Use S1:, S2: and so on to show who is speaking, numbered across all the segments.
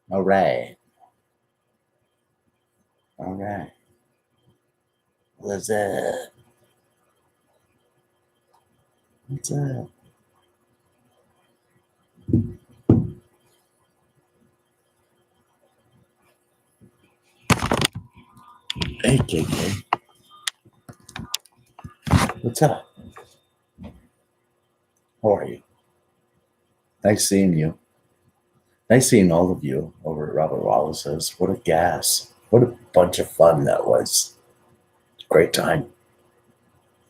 S1: All right. All right. What's up? What's up? Hey, KK. What's up? How are you? Nice seeing you. Nice seeing all of you over at Robert Wallace's. What a gas. What a bunch of fun that was. Great time.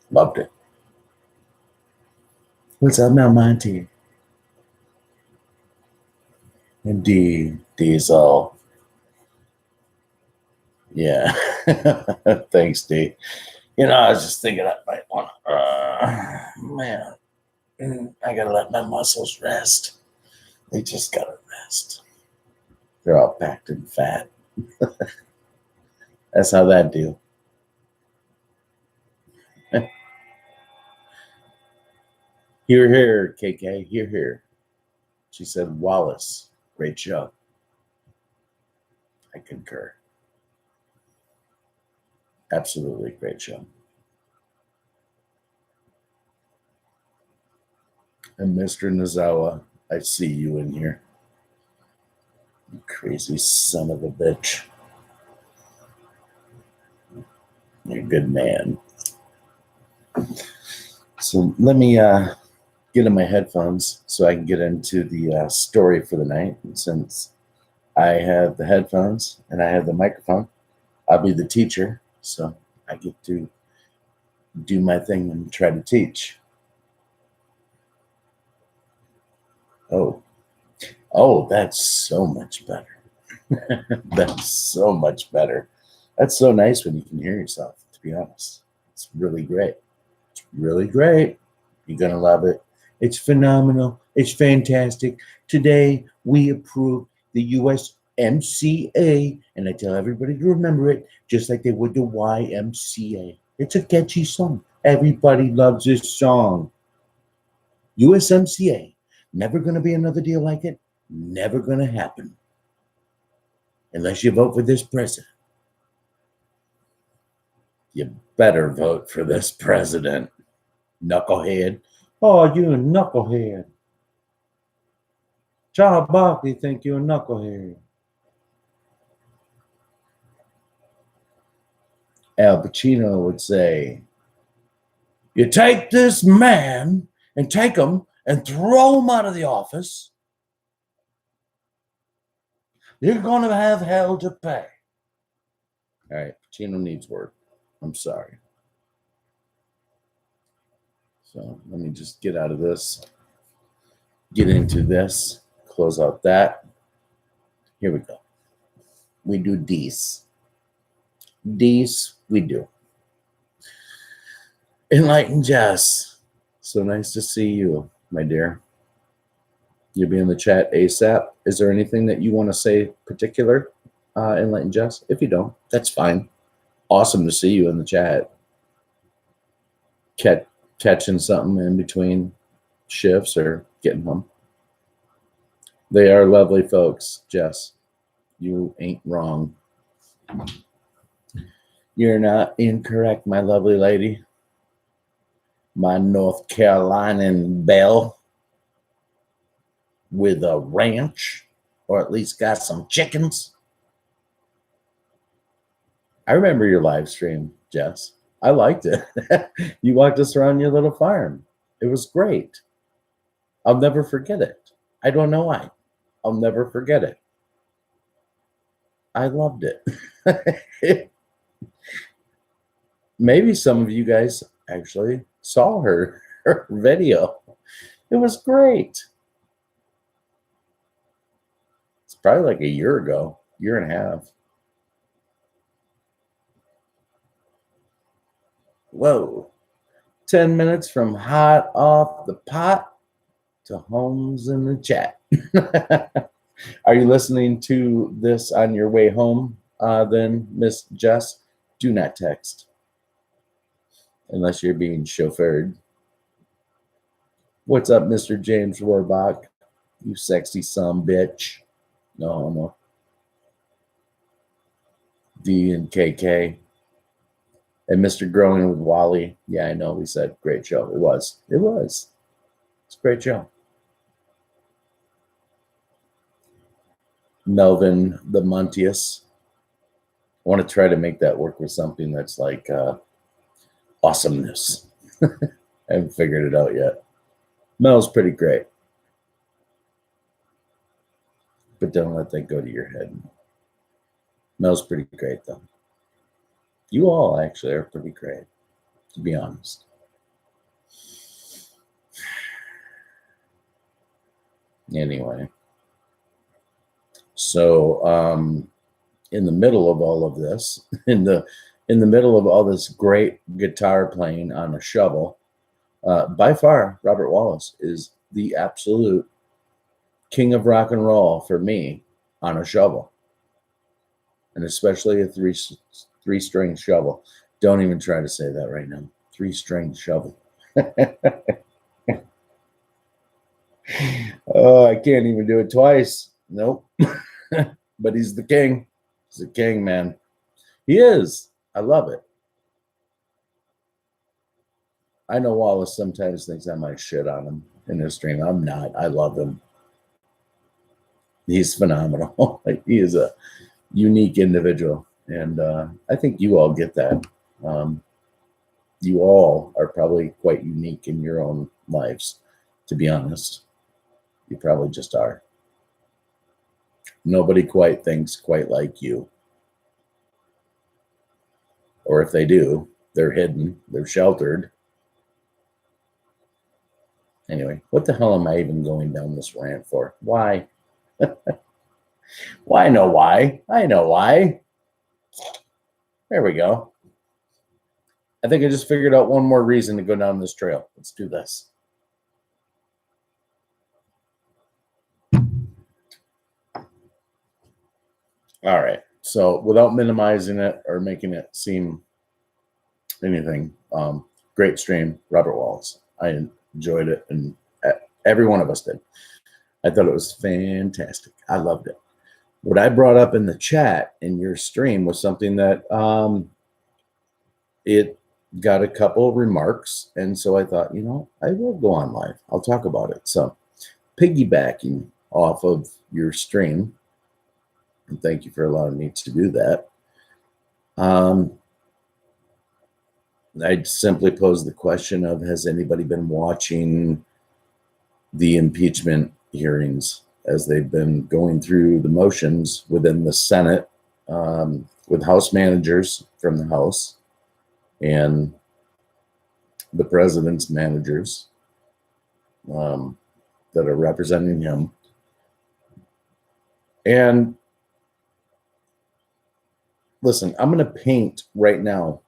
S1: Loved it. What's up, Mel Monty? Indeed. Diesel. Yeah. Thanks, D. I was just thinking I might want to, man, I got to let my muscles rest. They just got to rest. They're all packed in fat. That's how that do. Here, here, KK. Here, here. She said, Wallace, great show. I concur. Absolutely great show. And Mr. Nozawa, I see you in here. You crazy son of a bitch. You're a good man. So let me get in my headphones so I can get into the story for the night. And since I have the headphones and I have the microphone, I'll be the teacher. So I get to do my thing and try to teach. Oh, that's so much better. That's so much better. That's so nice when you can hear yourself, to be honest. It's really great. It's really great. You're going to love it. It's phenomenal. It's fantastic. Today, we approve the USMCA, and I tell everybody to remember it, just like they would the YMCA. It's a catchy song. Everybody loves this song. USMCA. Never going to be another deal like it. Never going to happen. Unless you vote for this president. You better vote for this president. Knucklehead. Oh, you a knucklehead. Charles Barkley think you're a knucklehead. Al Pacino would say, you take this man and take him and throw him out of the office. You're going to have hell to pay. All right, Pacino needs work. I'm sorry. So let me just get out of this, get into this, close out that. Here we go. We do these. These we do. Enlightened Jess. So nice to see you, my dear. You'll be in the chat ASAP. Is there anything that you want to say particular, Enlightened Jess? If you don't, that's fine. Awesome to see you in the chat. Catching something in between shifts or getting home. They are lovely folks, Jess. You ain't wrong. You're not incorrect, my lovely lady. My North Carolinian belle with a ranch, or at least got some chickens. I remember your live stream, Jess. I liked it. You walked us around your little farm. It was great. I'll never forget it. I don't know why. I'll never forget it. I loved it. Maybe some of you guys actually saw her video. It was great. It's probably like a year ago, year and a half. Whoa. 10 minutes from hot off the pot to homes in the chat. Are you listening to this on your way home, then, Miss Jess? Do not text unless you're being chauffeured. What's up, Mr. James Rohrbach? You sexy son bitch. No homo. D and KK. And Mr. Growing with Wally. Yeah, I know. We said great show. It was. It was. It's a great show. Melvin the Montius. I want to try to make that work with something that's like awesomeness. I haven't figured it out yet. Mel's pretty great. But don't let that go to your head. Mel's pretty great, though. You all actually are pretty great, to be honest. Anyway. So in the middle of all of this, in the middle of all this great guitar playing on a shovel, by far, Robert Wallace is the absolute king of rock and roll for me on a shovel, and especially a three-string shovel. Don't even try to say that right now. Three-string shovel. Oh, I can't even do it twice. Nope. But he's the king. He's the king, man. He is. I love it. I know Wallace sometimes thinks I might shit on him in his stream. I'm not. I love him. He's phenomenal. He is a unique individual. And I think you all get that. You all are probably quite unique in your own lives, to be honest. You probably just are. Nobody quite thinks quite like you. Or if they do, they're hidden, they're sheltered. Anyway, what the hell am I even going down this rant for? Why? Well, I know why. I know why. There we go. I think I just figured out one more reason to go down this trail. Let's do this. All right. So without minimizing it or making it seem anything, great stream, Robert Wallace. I enjoyed it, and every one of us did. I thought it was fantastic. I loved it. What I brought up in the chat in your stream was something that it got a couple remarks, and so I thought, I will go on live. I'll talk about it. So piggybacking off of your stream, and thank you for allowing me to do that. I'd simply pose the question of, has anybody been watching the impeachment hearings as they've been going through the motions within the Senate, with House managers from the House and the president's managers that are representing him? And listen, I'm going to paint right now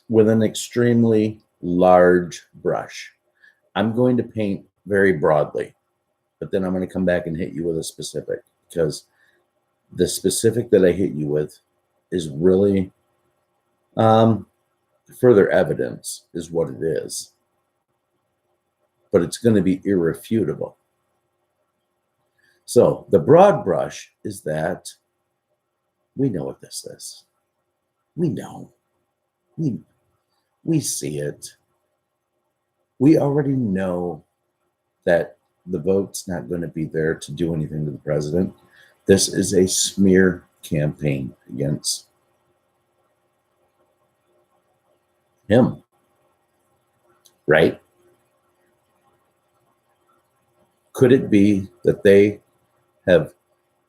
S1: with an extremely large brush. I'm going to paint very broadly, but then I'm going to come back and hit you with a specific, because the specific that I hit you with is really further evidence is what it is, but it's going to be irrefutable. So the broad brush is that we know what this is. We know. We see it. We already know that the vote's not going to be there to do anything to the president. This is a smear campaign against him, right? Could it be that they have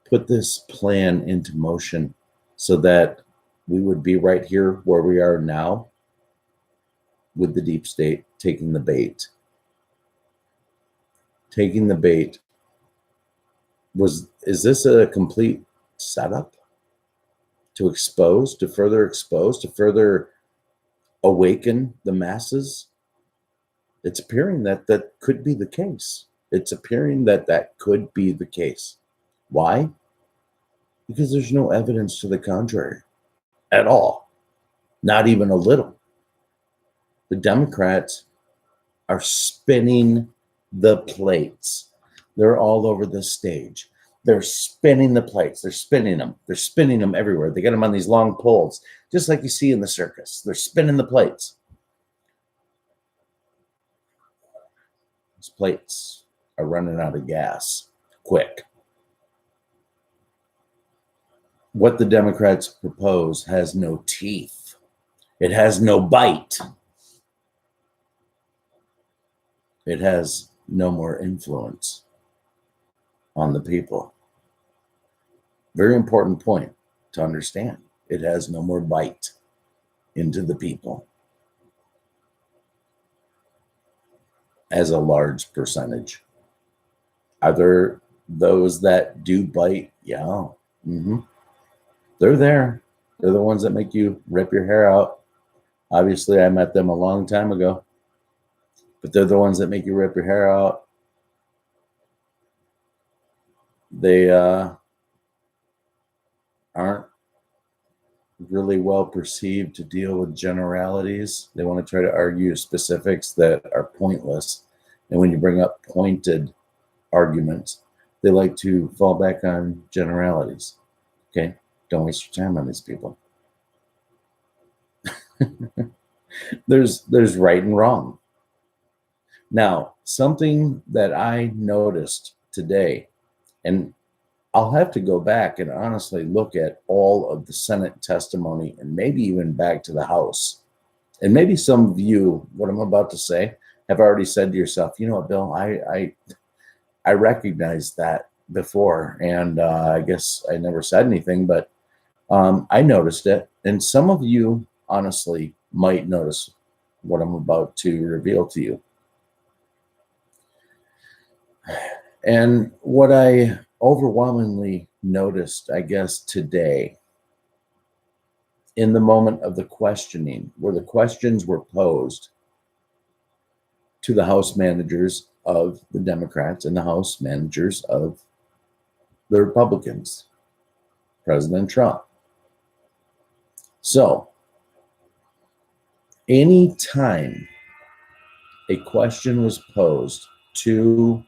S1: put this plan into motion so that we would be right here where we are now, with the deep state taking the bait? Taking the bait. Is this a complete setup to further awaken the masses? It's appearing that that could be the case. It's appearing that that could be the case. Why? Because there's no evidence to the contrary at all. Not even a little. The Democrats are spinning the plates. They're all over the stage. They're spinning the plates. They're spinning them. They're spinning them everywhere. They get them on these long poles, just like you see in the circus. They're spinning the plates. These plates are running out of gas quick. What the Democrats propose has no teeth. It has no bite. It has no more influence on the people. Very important point to understand. It has no more bite into the people as a large percentage. Are there those that do bite? Yeah. They're there. They're the ones that make you rip your hair out. Obviously, I met them a long time ago, but they're the ones that make you rip your hair out. They aren't really well perceived to deal with generalities. They want to try to argue specifics that are pointless. And when you bring up pointed arguments, they like to fall back on generalities. Okay? Don't waste your time on these people. There's right and wrong. Now, something that I noticed today, and I'll have to go back and honestly look at all of the Senate testimony and maybe even back to the House. And maybe some of you, what I'm about to say, have already said to yourself, you know what, Bill, I recognized that before, and I guess I never said anything, but I noticed it. And some of you, honestly, might notice what I'm about to reveal to you. And what I overwhelmingly noticed, I guess, today, in the moment of the questioning, where the questions were posed to the House managers of the Democrats and the House managers of the Republicans, President Trump. So, anytime a question was posed to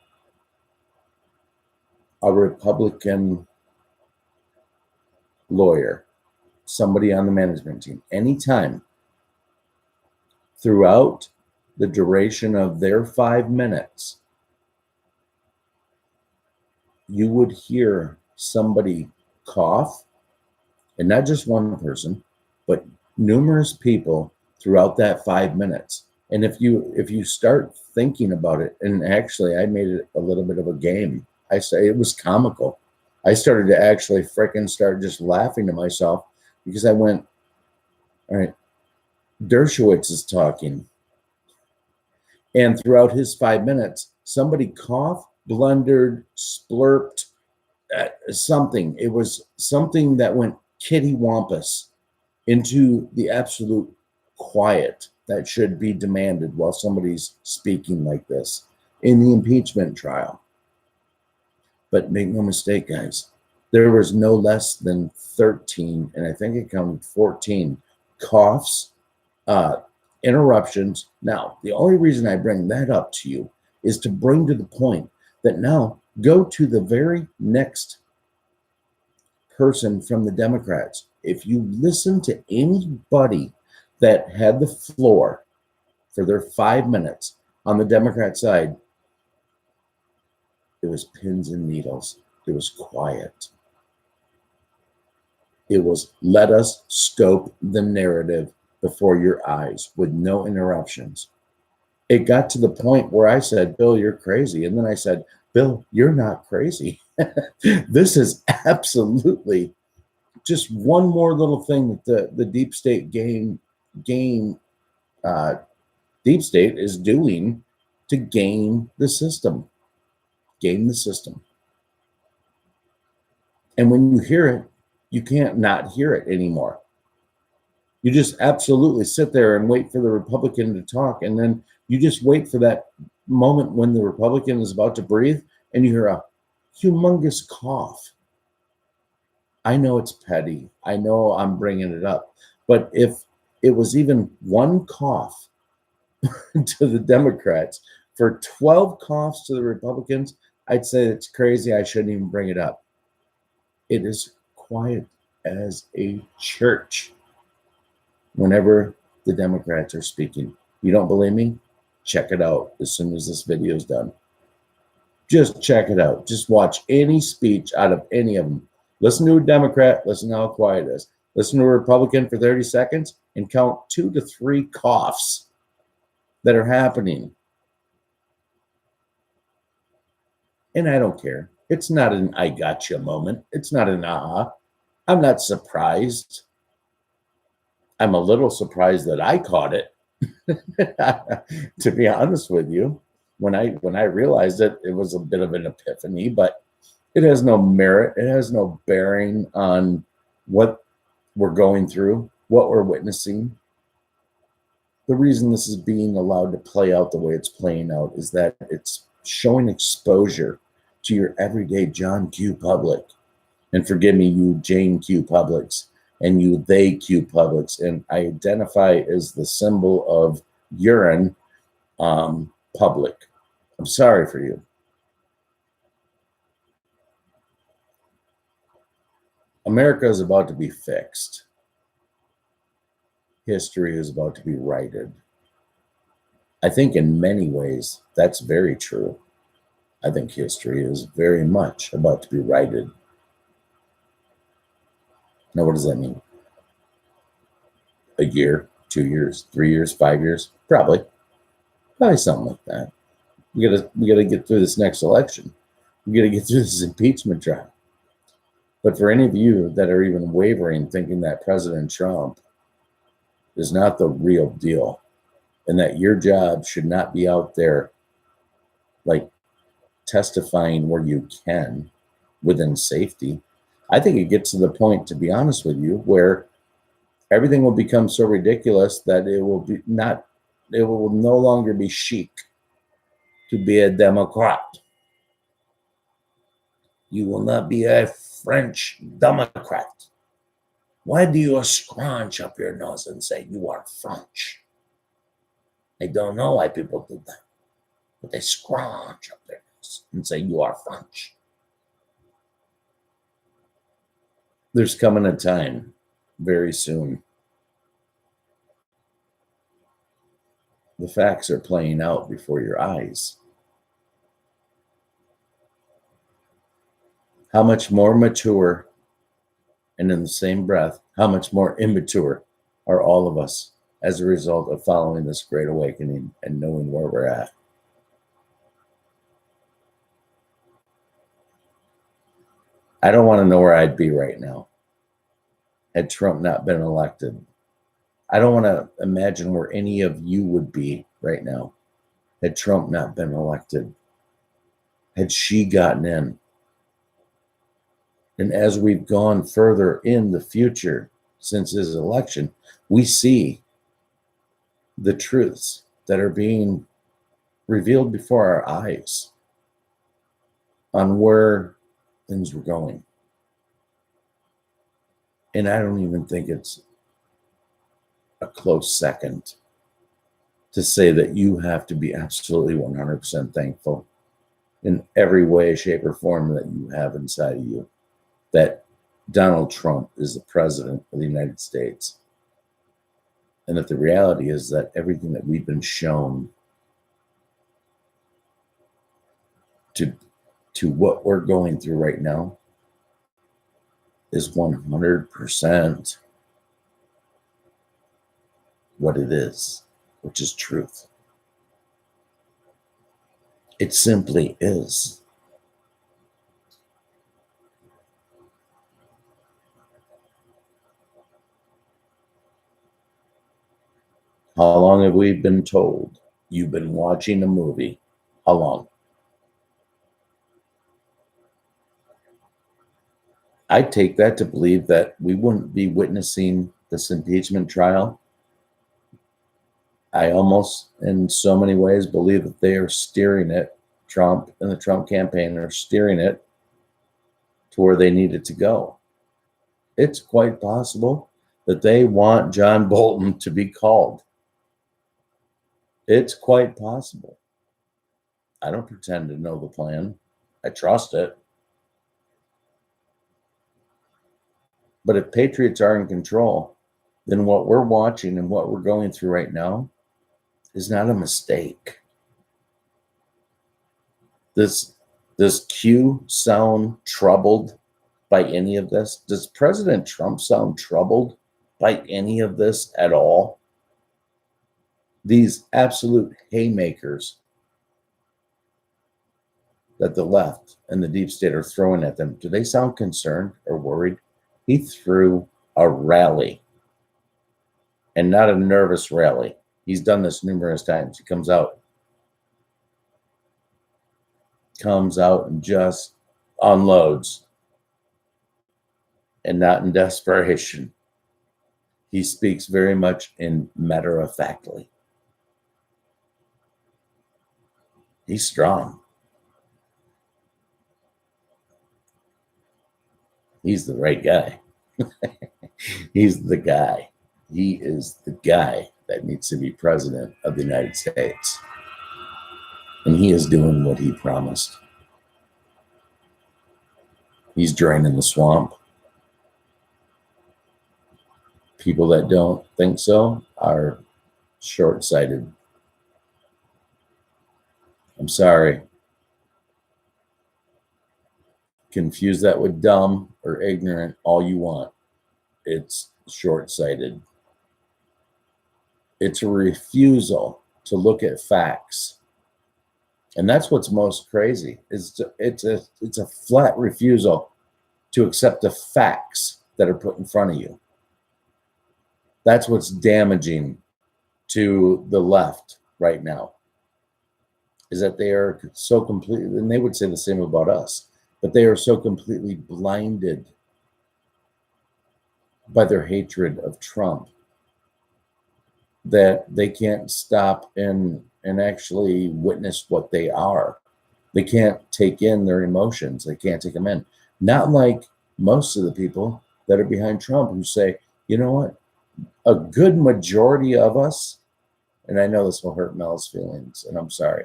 S1: a Republican lawyer, somebody on the management team, anytime throughout the duration of their 5 minutes, you would hear somebody cough, and not just one person, but numerous people throughout that 5 minutes. And if you start thinking about it, and actually I made it a little bit of a game. I say it was comical. I started to actually frickin' start just laughing to myself because I went, all right, Dershowitz is talking. And throughout his 5 minutes, somebody coughed, blundered, splurped, something. It was something that went kittywampus into the absolute quiet that should be demanded while somebody's speaking like this in the impeachment trial. But make no mistake, guys, there was no less than 13, and I think it counted 14 coughs, interruptions. Now, the only reason I bring that up to you is to bring to the point that now go to the very next person from the Democrats. If you listen to anybody that had the floor for their 5 minutes on the Democrat side, it was pins and needles. It was quiet. It was, let us scope the narrative before your eyes with no interruptions. It got to the point where I said, Bill, you're crazy. And then I said, Bill, you're not crazy. This is absolutely just one more little thing that the deep state deep state is doing to game the system. Game the system. And when you hear it, you can't not hear it anymore. You just absolutely sit there and wait for the Republican to talk, and then you just wait for that moment when the Republican is about to breathe, and you hear a humongous cough. I know it's petty. I know I'm bringing it up. But if it was even one cough to the Democrats for 12 coughs to the Republicans, I'd say it's crazy. I shouldn't even bring it up. It is quiet as a church whenever the Democrats are speaking. You don't believe me? Check it out as soon as this video is done. Just check it out. Just watch any speech out of any of them. Listen to a Democrat, listen to how quiet it is. Listen to a Republican for 30 seconds and count 2 to 3 coughs that are happening. And I don't care. It's not an I gotcha moment. It's not an aha. I'm not surprised. I'm a little surprised that I caught it. To be honest with you, when I realized it, it was a bit of an epiphany, but it has no merit. It has no bearing on what we're going through, what we're witnessing. The reason this is being allowed to play out the way it's playing out is that it's showing exposure to your everyday John Q. public. And forgive me, you Jane Q. publics, and you they Q. publics. And I identify as the symbol of urine public. I'm sorry for you. America is about to be fixed. History is about to be righted. I think in many ways that's very true. I think history is very much about to be righted. Now, what does that mean? A year, 2 years, 3 years, 5 years? Probably something like that. We gotta get through this next election. We gotta get through this impeachment trial. But for any of you that are even wavering, thinking that President Trump is not the real deal, and that your job should not be out there like testifying where you can within safety, I think it gets to the point, to be honest with you, where everything will become so ridiculous that it will no longer be chic to be a Democrat. You will not be a French Democrat. Why do you scrunch up your nose and say you are French? I don't know why people do that, but they scrunch up their nose and say you are French. There's coming a time very soon. The facts are playing out before your eyes. How much more mature, and in the same breath, how much more immature are all of us as a result of following this great awakening and knowing where we're at? I don't want to know where I'd be right now had Trump not been elected. I don't want to imagine where any of you would be right now had Trump not been elected, had she gotten in. And as we've gone further in the future since his election, we see the truths that are being revealed before our eyes on where things were going. And I don't even think it's a close second to say that you have to be absolutely 100% thankful in every way, shape, or form that you have inside of you that Donald Trump is the president of the United States. And that the reality is that everything that we've been shown to what we're going through right now is 100% what it is, which is truth. It simply is. How long have we been told? You've been watching a movie. How long? I take that to believe that we wouldn't be witnessing this impeachment trial. I almost, in so many ways, believe that they are steering it, Trump and the Trump campaign are steering it to where they need it to go. It's quite possible that they want John Bolton to be called. It's quite possible. I don't pretend to know the plan. I trust it. But if patriots are in control, then what we're watching and what we're going through right now is not a mistake. Does Q sound troubled by any of this? Does President Trump sound troubled by any of this at all? These absolute haymakers that the left and the deep state are throwing at them, do they sound concerned or worried? He threw a rally, and not a nervous rally. He's done this numerous times. He comes out and just unloads, and not in desperation. He speaks very much in matter-of-factly. He's strong. He's the right guy. He's the guy. He is the guy that needs to be president of the United States. And he is doing what he promised. He's draining the swamp. People that don't think so are short-sighted. I'm sorry. Confuse that with dumb or ignorant all you want. It's short-sighted. It's a refusal to look at facts. And that's what's most crazy. It's a flat refusal to accept the facts that are put in front of you. That's what's damaging to the left right now, is that they are so completely, and they would say the same about us, but they are so completely blinded by their hatred of Trump that they can't stop and actually witness what they are. They can't take in their emotions. They can't take them in. Not like most of the people that are behind Trump who say, you know what? A good majority of us, and I know this will hurt Mel's feelings, and I'm sorry,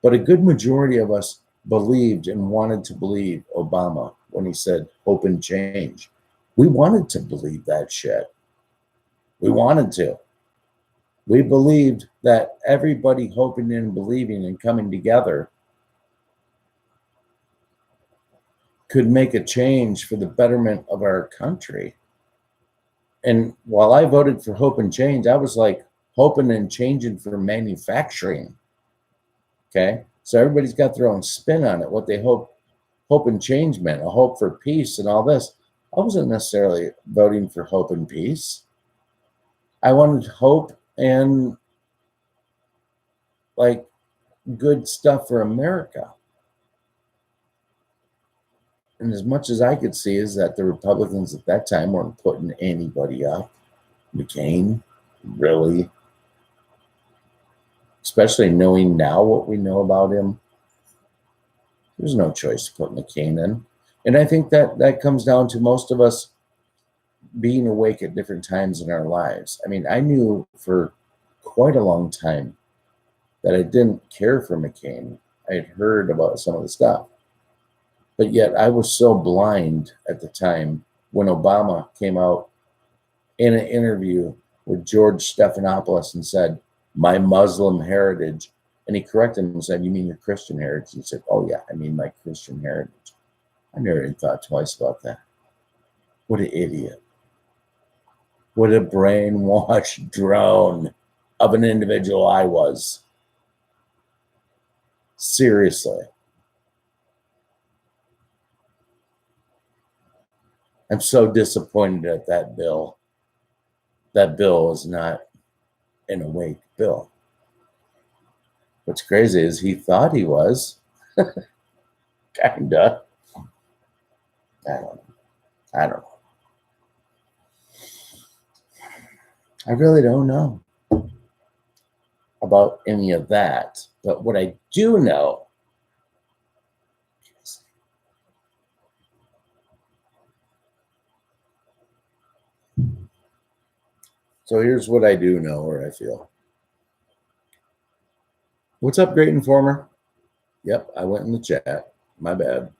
S1: but a good majority of us believed and wanted to believe Obama when he said hope and change. We wanted to believe that shit. We wanted to. We believed that everybody hoping and believing and coming together could make a change for the betterment of our country. And while I voted for hope and change, I was like hoping and changing for manufacturing. Okay. So everybody's got their own spin on it, what they hope and change meant, a hope for peace and all this. I wasn't necessarily voting for hope and peace. I wanted hope and like good stuff for America. And as much as I could see is that the Republicans at that time weren't putting anybody up. McCain, really? Especially knowing now what we know about him. There's no choice to put McCain in. And I think that comes down to most of us being awake at different times in our lives. I mean, I knew for quite a long time that I didn't care for McCain. I had heard about some of the stuff. But yet I was so blind at the time when Obama came out in an interview with George Stephanopoulos and said, my Muslim heritage. And he corrected him and said, you mean your Christian heritage? He said, oh yeah, I mean my Christian heritage. I never even thought twice about that. What an idiot. What a brainwashed drone of an individual I was. Seriously. I'm so disappointed at that bill. That bill is not an awake bill. What's crazy is he thought he was. Kinda. I don't know. I really don't know about any of that. But what I do know is so here's what I do know or I feel. What's up, Great Informer? Yep, I went in the chat. My bad.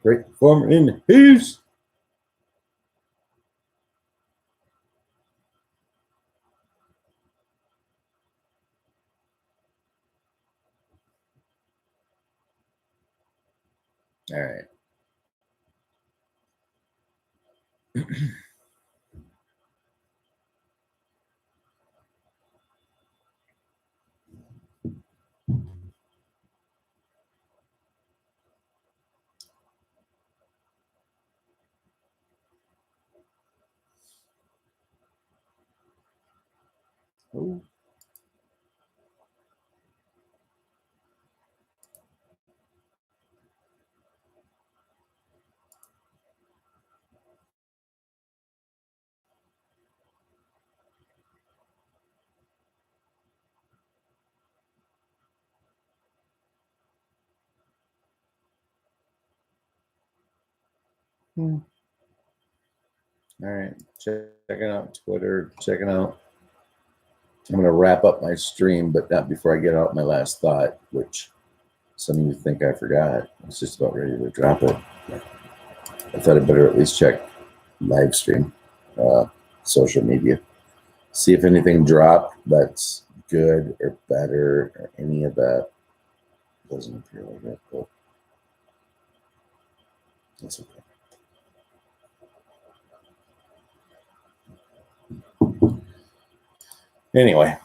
S1: Great performer in peace. All right. Ooh. Hmm. All right. Checking out Twitter, checking out. I'm going to wrap up my stream, but not before I get out my last thought, which some of you think I forgot. I was just about ready to drop it. I thought I'd better at least check live stream, social media, see if anything dropped that's good or better or any of that. Doesn't appear like that, but that's okay. Anyway,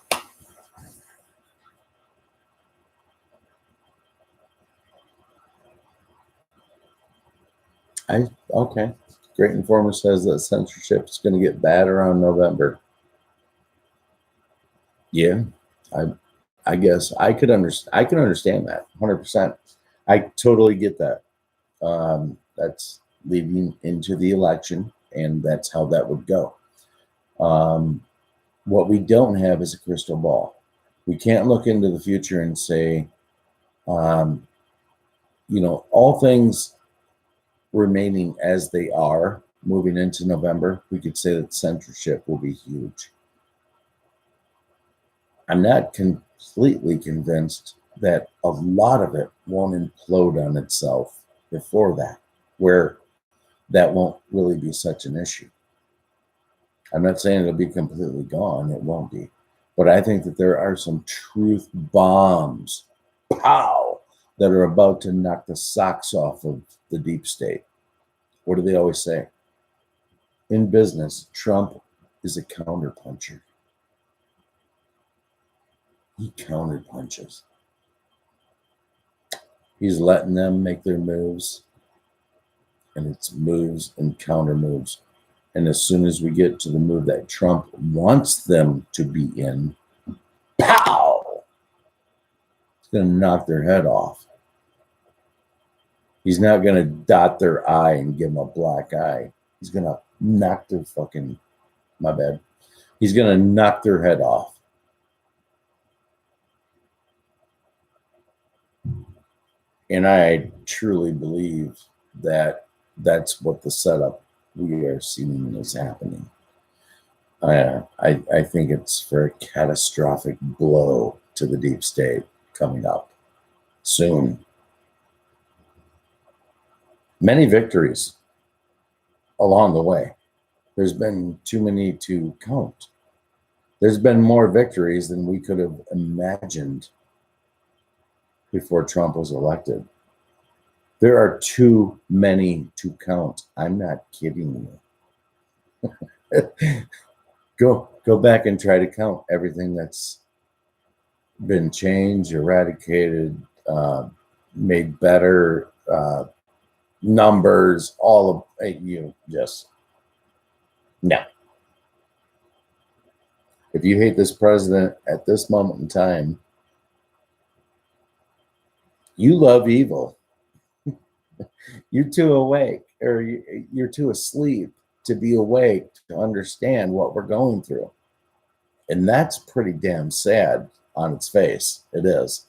S1: okay. Great Informer says that censorship is going to get bad around November. Yeah, I guess I could understand. I can understand that 100%. I totally get that. That's leading into the election, and that's how that would go. What we don't have is a crystal ball. We can't look into the future and say, all things remaining as they are moving into November, we could say that censorship will be huge. I'm not completely convinced that a lot of it won't implode on itself before that, where that won't really be such an issue. I'm not saying it'll be completely gone. It won't be. But I think that there are some truth bombs, pow, that are about to knock the socks off of the deep state. What do they always say? In business, Trump is a counterpuncher. He counterpunches. He's letting them make their moves, and it's moves and counter moves. And as soon as we get to the move that Trump wants them to be in, pow! It's going to knock their head off. He's not going to dot their I and give them a black eye. He's going to knock their fucking, my bad. He's going to knock their head off. And I truly believe that that's what the setup we are seeing is happening. I think it's for a catastrophic blow to the deep state coming up soon. Many victories along the way. There's been too many to count. There's been more victories than we could have imagined before Trump was elected. There are too many to count. I'm not kidding you. Go back and try to count everything that's been changed, eradicated, made better, numbers, all of you just no. If you hate this president at this moment in time, you love evil. You're too awake, or you're too asleep to be awake to understand what we're going through. And that's pretty damn sad on its face. It is.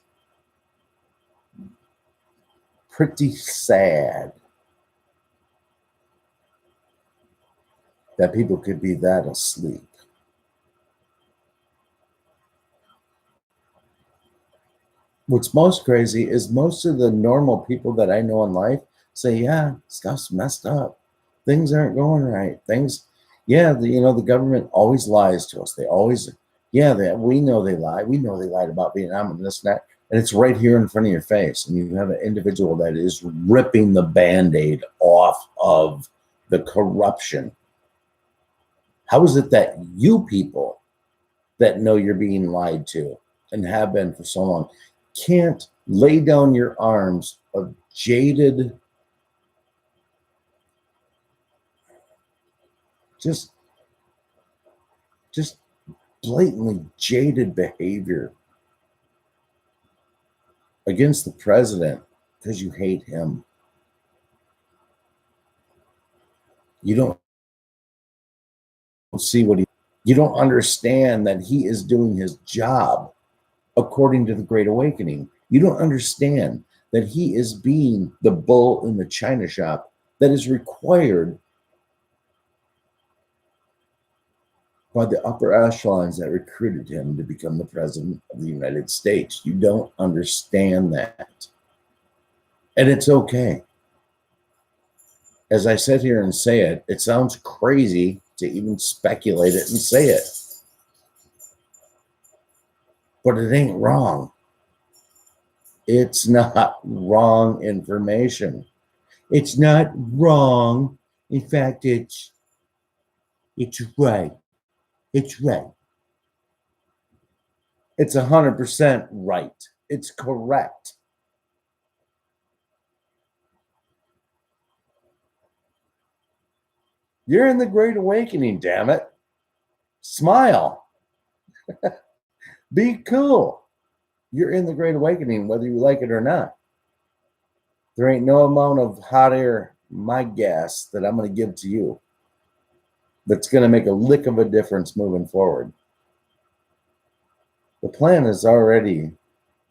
S1: Pretty sad that people could be that asleep. What's most crazy is most of the normal people that I know in life say, yeah, stuff's messed up. Things aren't going right. Things, yeah, the government always lies to us. They always, yeah, we know they lie. We know they lied about Vietnam and this and that. And it's right here in front of your face. And you have an individual that is ripping the Band-Aid off of the corruption. How is it that you people that know you're being lied to and have been for so long can't lay down your arms of jaded, just just blatantly jaded behavior against the president because you hate him? You don't see what you don't understand that he is doing his job according to the Great Awakening. You don't understand that he is being the bull in the china shop that is required by the upper echelons that recruited him to become the president of the United States. You don't understand that. And it's okay. As I sit here and say it, it sounds crazy to even speculate it and say it. But it ain't wrong. It's not wrong information. It's not wrong. In fact, it's right. It's right. It's 100% right. It's correct. You're in the Great Awakening, damn it. Smile. Be cool. You're in the Great Awakening, whether you like it or not. There ain't no amount of hot air, my gas, that I'm going to give to you that's going to make a lick of a difference moving forward. The plan has already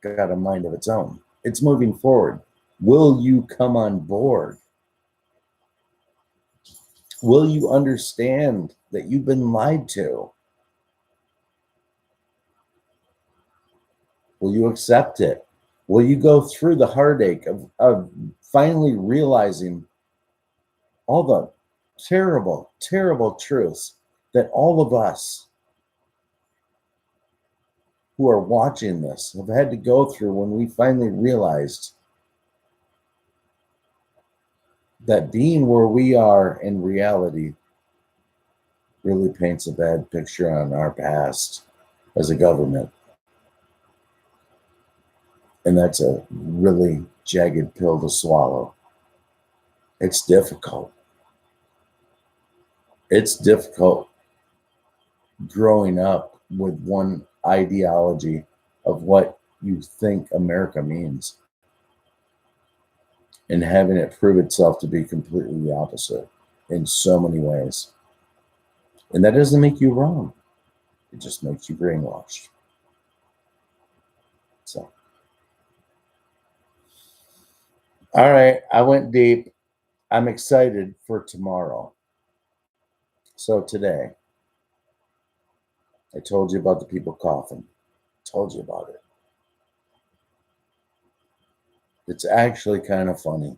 S1: got a mind of its own. It's moving forward. Will you come on board? Will you understand that you've been lied to? Will you accept it? Will you go through the heartache of finally realizing all the terrible, terrible truths that all of us who are watching this have had to go through when we finally realized that being where we are in reality really paints a bad picture on our past as a government. And that's a really jagged pill to swallow. It's difficult. It's difficult growing up with one ideology of what you think America means and having it prove itself to be completely the opposite in so many ways. And that doesn't make you wrong. It just makes you brainwashed. So, all right, I went deep. I'm excited for tomorrow. So today, I told you about the people coughing. I told you about it. It's actually kind of funny.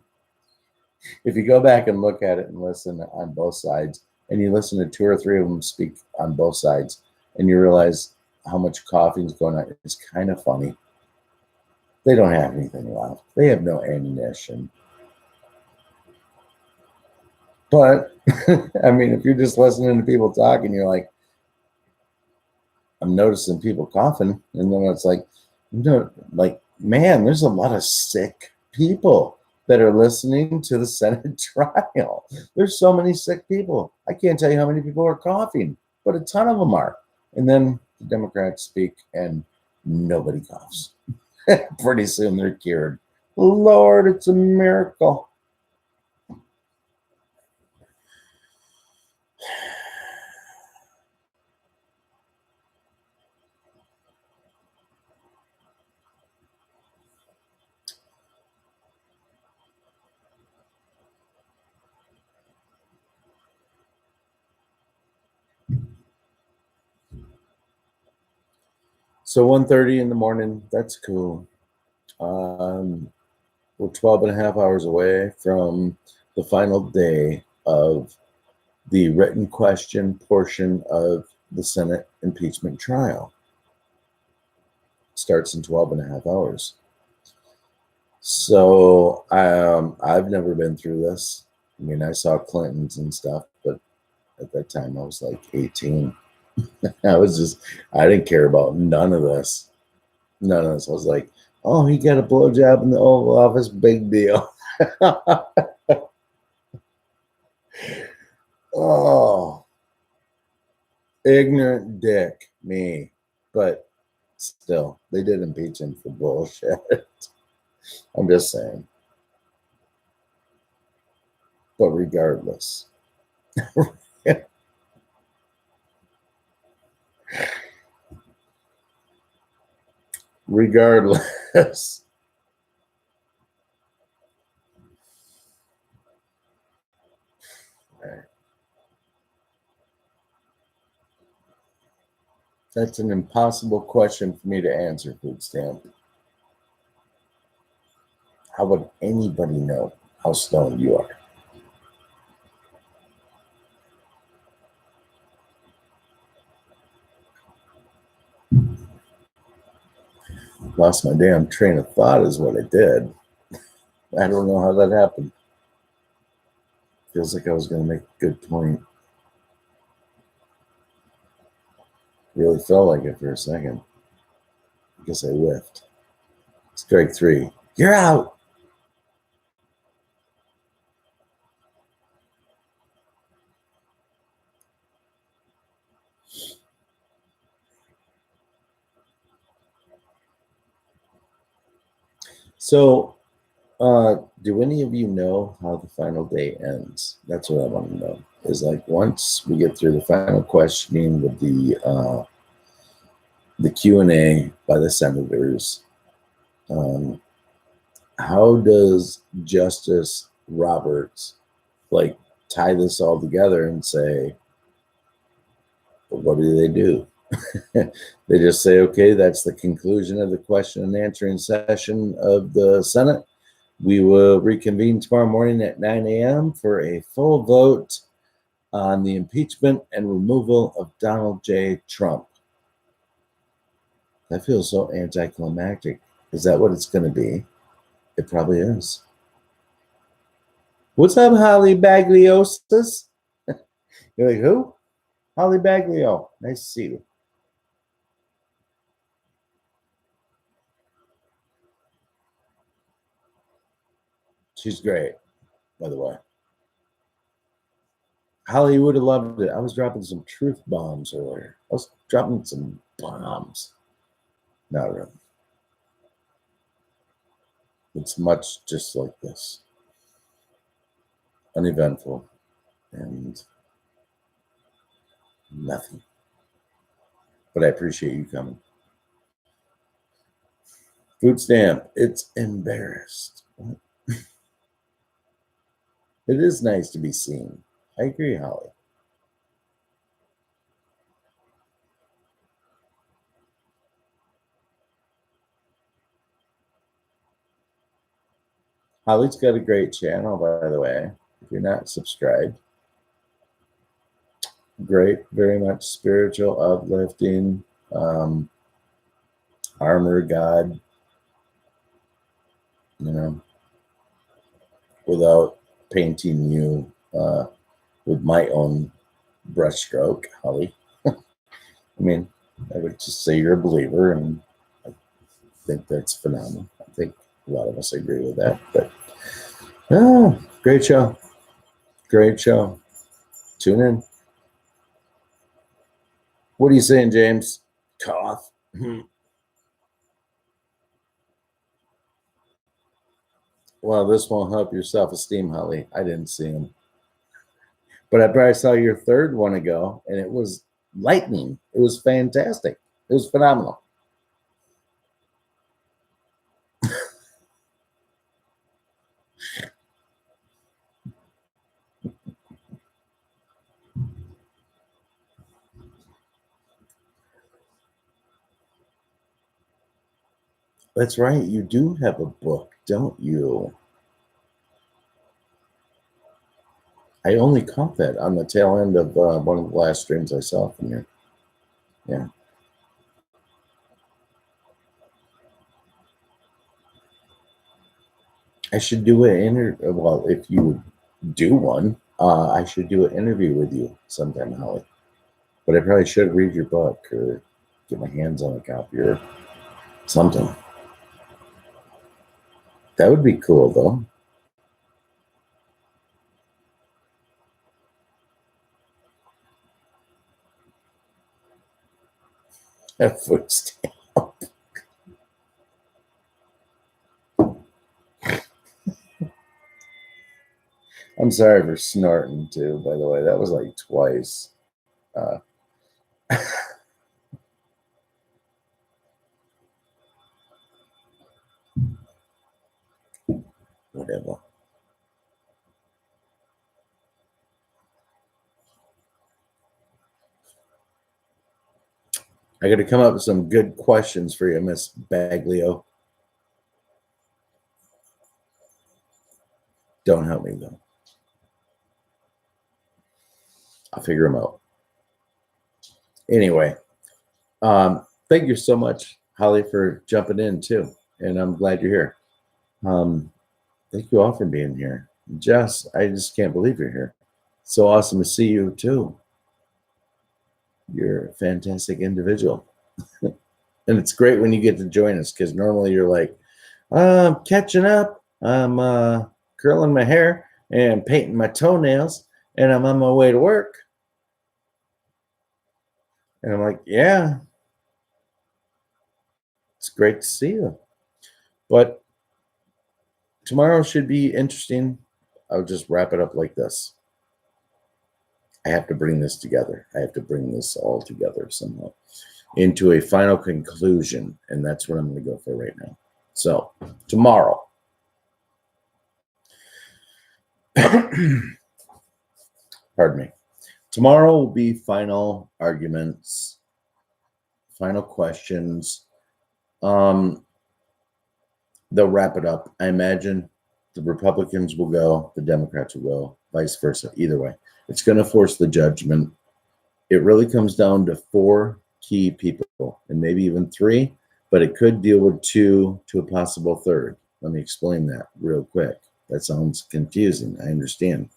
S1: If you go back and look at it and listen on both sides, and you listen to two or three of them speak on both sides, and you realize how much coughing is going on, it's kind of funny. They don't have anything left. They have no ammunition. But I mean, if you're just listening to people talk and you're like, I'm noticing people coughing, and then it's like, man, there's a lot of sick people that are listening to the Senate trial. There's so many sick people. I can't tell you how many people are coughing, but a ton of them are. And then the Democrats speak and nobody coughs. Pretty soon they're cured. Lord, it's a miracle. So 1:30 in the morning, that's cool. Um, We're 12 and a half hours away from the final day of the written question portion of the Senate impeachment trial. Starts in 12 and a half hours. So I've never been through this. I mean, I saw Clinton's and stuff, but at that time I was like 18. I didn't care about none of this. None of this. I was like, oh, he got a blowjob in the Oval Office, big deal. Oh, ignorant dick, me. But still, they did impeach him for bullshit. I'm just saying. But regardless, regardless, that's an impossible question for me to answer, Food Stamp. How would anybody know how stoned you are? Lost my damn train of thought is what I did. I don't know how that happened. Feels like I was going to make a good point. Really felt like it for a second. I guess I whiffed. Strike three. You're out. So, do any of you know how the final day ends? That's what I want to know. Is like once we get through the final questioning with the Q&A by the senators, um, how does Justice Roberts like tie this all together and say, well, what do they do? They just say, okay, that's the conclusion of the question and answering session of the Senate. We will reconvene tomorrow morning at 9 a.m. for a full vote on the impeachment and removal of Donald J. Trump. That feels so anticlimactic. Is that what it's going to be? It probably is. What's up, Holly Bagliosis? You're like, who? Holly Baglio. Nice to see you. She's great, by the way. Holly would have loved it. I was dropping some truth bombs earlier. I was dropping some bombs. Not really. It's much just like this. Uneventful and nothing. But I appreciate you coming. Food Stamp, it's embarrassed. It is nice to be seen. I agree, Holly. Holly's got a great channel, by the way. If you're not subscribed, great, very much spiritual, uplifting, armor God, you know, without painting you with my own brushstroke, Holly. I mean, I would just say you're a believer, and I think that's phenomenal. I think a lot of us agree with that. But great show. Great show. Tune in. What are you saying, James? Cough. Well, this won't help your self-esteem, Holly. I didn't see him. But I probably saw your third one ago, and it was lightning. It was fantastic. It was phenomenal. That's right. You do have a book, don't you? I only caught that on the tail end of one of the last streams I saw from you. Yeah. I should do an interview. Well, if you would do one, I should do an interview with you sometime, Holly. But I probably should read your book or get my hands on a copy or something. That would be cool, though. A food stamp. I'm sorry for snorting too, by the way. That was like twice. Uh, whatever. I got to come up with some good questions for you, Miss Baglio. Don't help me, though. I'll figure them out. Anyway, thank you so much, Holly, for jumping in, too. And I'm glad you're here. Thank you all for being here. Jess, I just can't believe you're here. So awesome to see you, too. You're a fantastic individual. And it's great when you get to join us because normally you're like, I'm catching up. I'm curling my hair and painting my toenails, and I'm on my way to work. And I'm like, yeah, it's great to see you. But tomorrow should be interesting. I'll just wrap it up like this. I have to bring this together. I have to bring this all together somehow into a final conclusion. And that's what I'm going to go for right now. So tomorrow, pardon me. Tomorrow will be final arguments, final questions. They'll wrap it up. I imagine the Republicans will go, the Democrats will go, vice versa. Either way, it's going to force the judgment. It really comes down to 4 key people, and maybe even 3, but it could deal with 2 to a possible 3rd. Let me explain that real quick. That sounds confusing. I understand.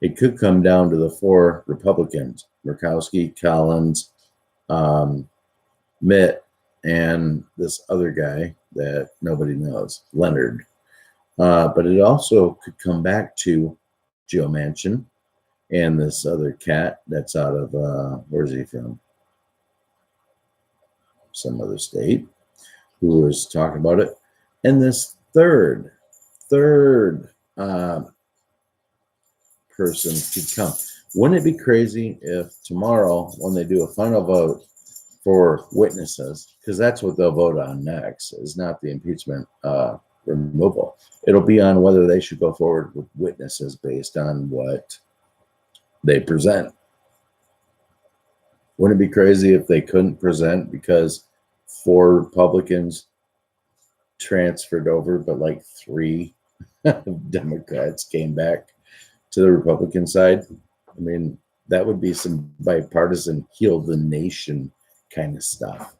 S1: It could come down to the 4 Republicans, Murkowski, Collins, Mitt, and this other guy that nobody knows, Leonard. But it also could come back to Joe Manchin and this other cat that's out of, where's he from? Some other state, who was talking about it. And this third person could come. Wouldn't it be crazy if tomorrow, when they do a final vote for witnesses, because that's what they'll vote on next, is not the impeachment removal. It'll be on whether they should go forward with witnesses based on what they present. Wouldn't it be crazy if they couldn't present because 4 Republicans transferred over, but like 3 Democrats came back to the Republican side? I mean, that would be some bipartisan heal the nation kind of stuff.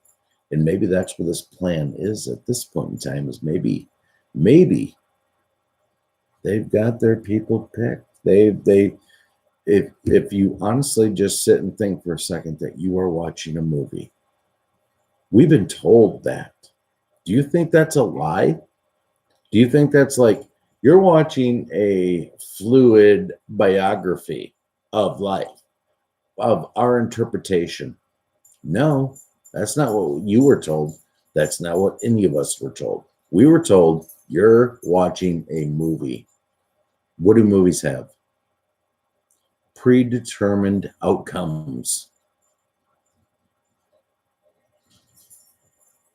S1: And maybe that's what this plan is at this point in time, is maybe they've got their people picked. If you honestly just sit and think for a second that you are watching a movie, we've been told that. Do you think that's a lie? Do you think that's like you're watching a fluid biography of life, of our interpretation? No, that's not what you were told. That's not what any of us were told. We were told you're watching a movie. What do movies have? Predetermined outcomes.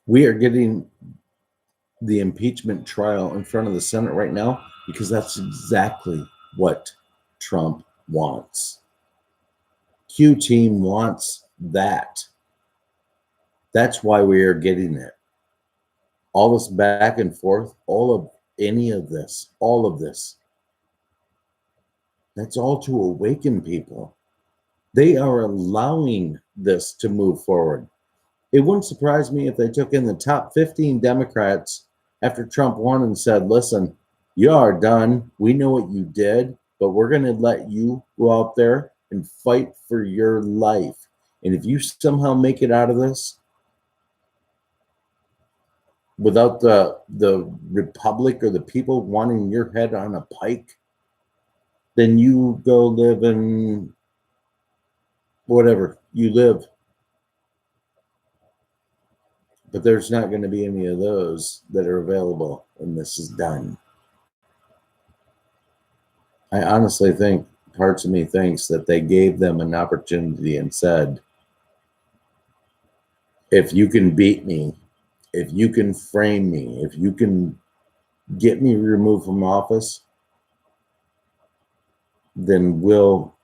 S1: We are getting the impeachment trial in front of the Senate right now because that's exactly what Trump wants. Q team wants that. That's why we are getting it. all this back and forth, all of this, that's all to awaken people. They are allowing this to move forward. It wouldn't surprise me if they took in the top 15 Democrats after Trump won and said, listen, you are done. We know what you did, but we're going to let you go out there and fight for your life. And if you somehow make it out of this without the republic or the people wanting your head on a pike, then you go live in whatever you live. But there's not going to be any of those that are available when this is done. I honestly think, parts of me thinks that they gave them an opportunity and said, if you can beat me, if you can frame me, if you can get me removed from office, then we'll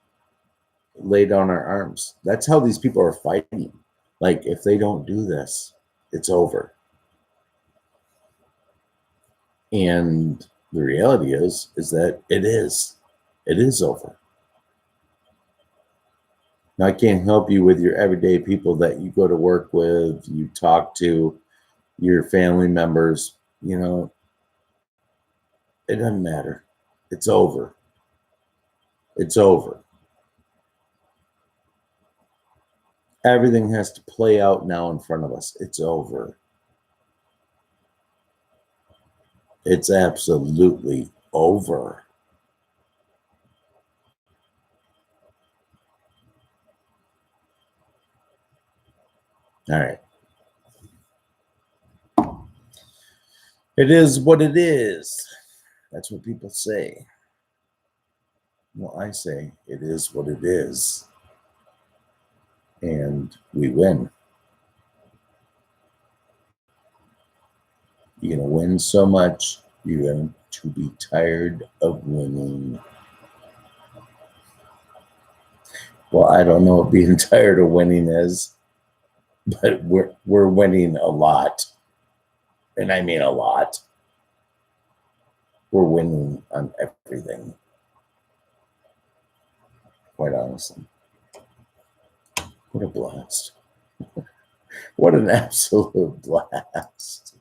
S1: lay down our arms. That's how these people are fighting. Like, if they don't do this, it's over. And the reality is that it is over. Now, I can't help you with your everyday people that you go to work with, you talk to, your family members, you know, it doesn't matter. It's over. It's over. Everything has to play out now in front of us. It's over. It's absolutely over. All right. It is what it is. That's what people say. Well, I say it is what it is. And we win. You're going to win so much, you're going to be tired of winning. Well, I don't know what being tired of winning is, but we're winning a lot. And I mean a lot. We're winning on everything. Quite honestly. What a blast. What an absolute blast.